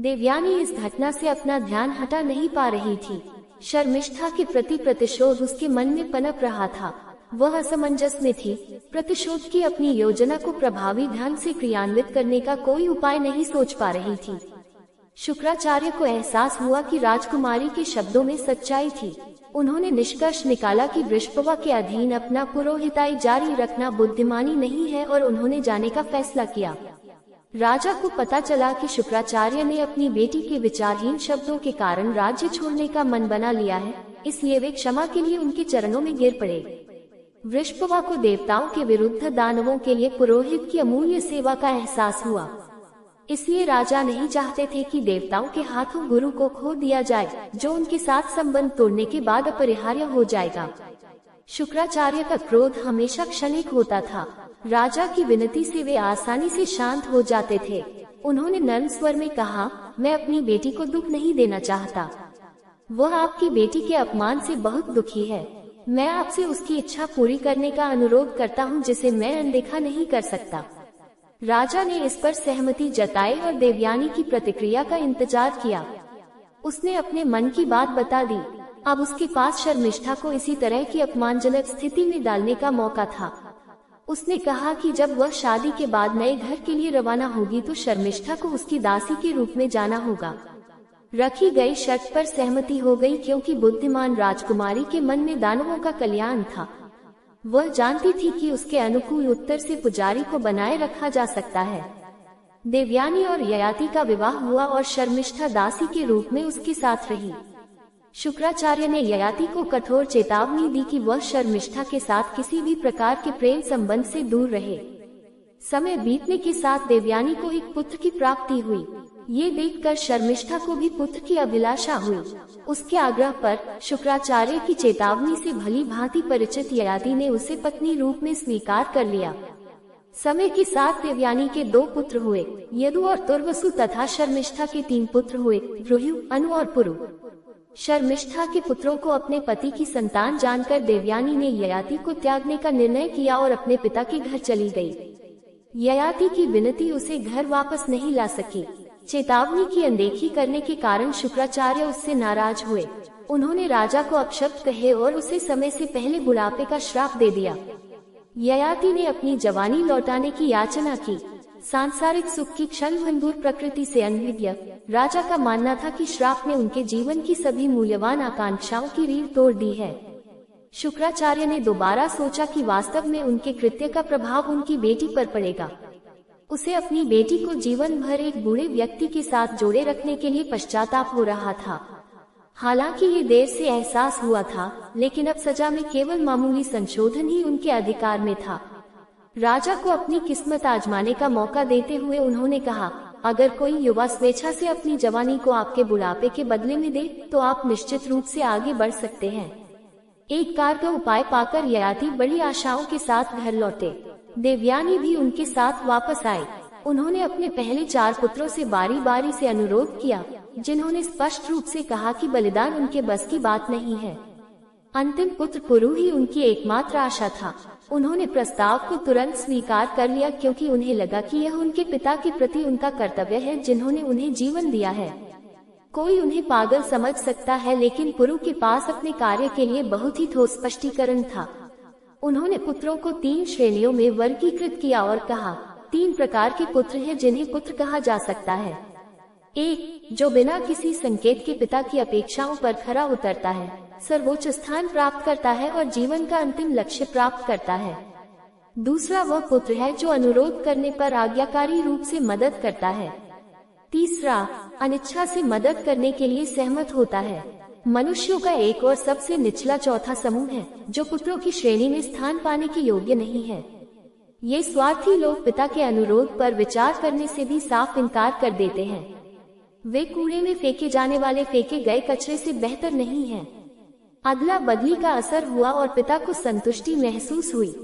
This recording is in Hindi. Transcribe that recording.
देवयानी इस घटना से अपना ध्यान हटा नहीं पा रही थी। शर्मिष्ठा के प्रति प्रतिशोध उसके मन में पनप रहा था। वह असमंजस में थी। प्रतिशोध की अपनी योजना को प्रभावी ढंग से क्रियान्वित करने का कोई उपाय नहीं सोच पा रही थी। शुक्राचार्य को एहसास हुआ कि राजकुमारी के शब्दों में सच्चाई थी। उन्होंने निष्कर्ष निकाला कि वृषभवा के अधीन अपना पुरोहिताई जारी रखना बुद्धिमानी नहीं है और उन्होंने जाने का फैसला किया। राजा को पता चला कि शुक्राचार्य ने अपनी बेटी के विचारहीन शब्दों के कारण राज्य छोड़ने का मन बना लिया है, इसलिए वे क्षमा के लिए उनके चरणों में गिर पड़े। वृषभवा को देवताओं के विरुद्ध दानवों के लिए पुरोहित की अमूल्य सेवा का एहसास हुआ। इसलिए राजा नहीं चाहते थे कि देवताओं के हाथों गुरु को खो दिया जाए, जो उनके साथ संबंध तोड़ने के बाद अपरिहार्य हो जाएगा। शुक्राचार्य का क्रोध हमेशा क्षणिक होता था। राजा की विनती से वे आसानी से शांत हो जाते थे। उन्होंने नर्म स्वर में कहा, मैं अपनी बेटी को दुख नहीं देना चाहता। वह आपकी बेटी के अपमान से बहुत दुखी है। मैं आपसे उसकी इच्छा पूरी करने का अनुरोध करता हूँ, जिसे मैं अनदेखा नहीं कर सकता। राजा ने इस पर सहमति जताई और देवयानी की प्रतिक्रिया का इंतजार किया। उसने अपने मन की बात बता दी। अब उसके पास शर्मिष्ठा को इसी तरह की अपमानजनक स्थिति में डालने का मौका था। उसने कहा कि जब वह शादी के बाद नए घर के लिए रवाना होगी तो शर्मिष्ठा को उसकी दासी के रूप में जाना होगा। रखी गई शर्त पर सहमति हो गई, क्योंकि बुद्धिमान राजकुमारी के मन में दानवों का कल्याण था। वह जानती थी कि उसके अनुकूल उत्तर से पुजारी को बनाए रखा जा सकता है। देवयानी और ययाति का विवाह हुआ और शर्मिष्ठा दासी के रूप में उसके साथ रही। शुक्राचार्य ने ययाति को कठोर चेतावनी दी कि वह शर्मिष्ठा के साथ किसी भी प्रकार के प्रेम संबंध से दूर रहे। समय बीतने के साथ देवयानी को एक पुत्र की प्राप्ति हुई। ये देखकर शर्मिष्ठा को भी पुत्र की अभिलाषा हुई। उसके आग्रह पर शुक्राचार्य की चेतावनी से भली भांति परिचित ययाति ने उसे पत्नी रूप में स्वीकार कर लिया। समय के साथ देवयानी के 2 पुत्र हुए, यदु और तुर्वसु, तथा शर्मिष्ठा के 3 पुत्र हुए, रुह्यु, अनु और पुरु। शर्मिष्ठा के पुत्रों को अपने पति की संतान जानकर देवयानी ने ययाति को त्यागने का निर्णय किया और अपने पिता के घर चली गई। ययाति की विनती उसे घर वापस नहीं ला सकी। चेतावनी की अनदेखी करने के कारण शुक्राचार्य उससे नाराज हुए। उन्होंने राजा को अपशब्द कहे और उसे समय से पहले बुढ़ापे का श्राप दे दिया। ययाति ने अपनी जवानी लौटाने की याचना की। सांसारिक सुख की क्षणभंगुर प्रकृति से अनभिज्ञ राजा का मानना था कि श्राप ने उनके जीवन की सभी मूल्यवान आकांक्षाओं की रीढ़ तोड़ दी है। शुक्राचार्य ने दोबारा सोचा कि वास्तव में उनके कृत्य का प्रभाव उनकी बेटी पर पड़ेगा। उसे अपनी बेटी को जीवन भर एक बूढ़े व्यक्ति के साथ जोड़े रखने के लिए पश्चाताप हो रहा था। हालांकि ये देर से एहसास हुआ था, लेकिन अब सजा में केवल मामूली संशोधन ही उनके अधिकार में था। राजा को अपनी किस्मत आजमाने का मौका देते हुए उन्होंने कहा, अगर कोई युवा स्वेच्छा से अपनी जवानी को आपके बुढ़ापे के बदले में दे, तो आप निश्चित रूप से आगे बढ़ सकते हैं। एक कारगर उपाय पाकर ययाति बड़ी आशाओं के साथ घर लौटे। देवयानी भी उनके साथ वापस आई। उन्होंने अपने पहले 4 पुत्रों से बारी बारी से अनुरोध किया, जिन्होंने स्पष्ट रूप से कहा कि बलिदान उनके बस की बात नहीं है। अंतिम पुत्र पुरु ही उनकी एकमात्र आशा था। उन्होंने प्रस्ताव को तुरंत स्वीकार कर लिया, क्योंकि उन्हें लगा कि यह उनके पिता के प्रति उनका कर्तव्य है, जिन्होंने उन्हें जीवन दिया है। कोई उन्हें पागल समझ सकता है, लेकिन पुरु के पास अपने कार्य के लिए बहुत ही ठोस स्पष्टीकरण था। उन्होंने पुत्रों को 3 श्रेणियों में वर्गीकृत किया और कहा, 3 प्रकार के पुत्र हैं जिन्हें पुत्र कहा जा सकता है। 1, जो बिना किसी संकेत के पिता की अपेक्षाओं पर खरा उतरता है, सर्वोच्च स्थान प्राप्त करता है और जीवन का अंतिम लक्ष्य प्राप्त करता है। दूसरा वह पुत्र है जो अनुरोध करने पर आज्ञाकारी रूप से मदद करता है। तीसरा, अनिच्छा से मदद करने के लिए सहमत होता है। मनुष्यों का एक और सबसे निचला चौथा समूह है, जो पुत्रों की श्रेणी में स्थान पाने के योग्य नहीं है। ये स्वार्थी लोग पिता के अनुरोध पर विचार करने से भी साफ इनकार कर देते हैं। वे कूड़े में फेंके जाने वाले फेंके गए कचरे से बेहतर नहीं हैं। अदला बदली का असर हुआ और पिता को संतुष्टि महसूस हुई।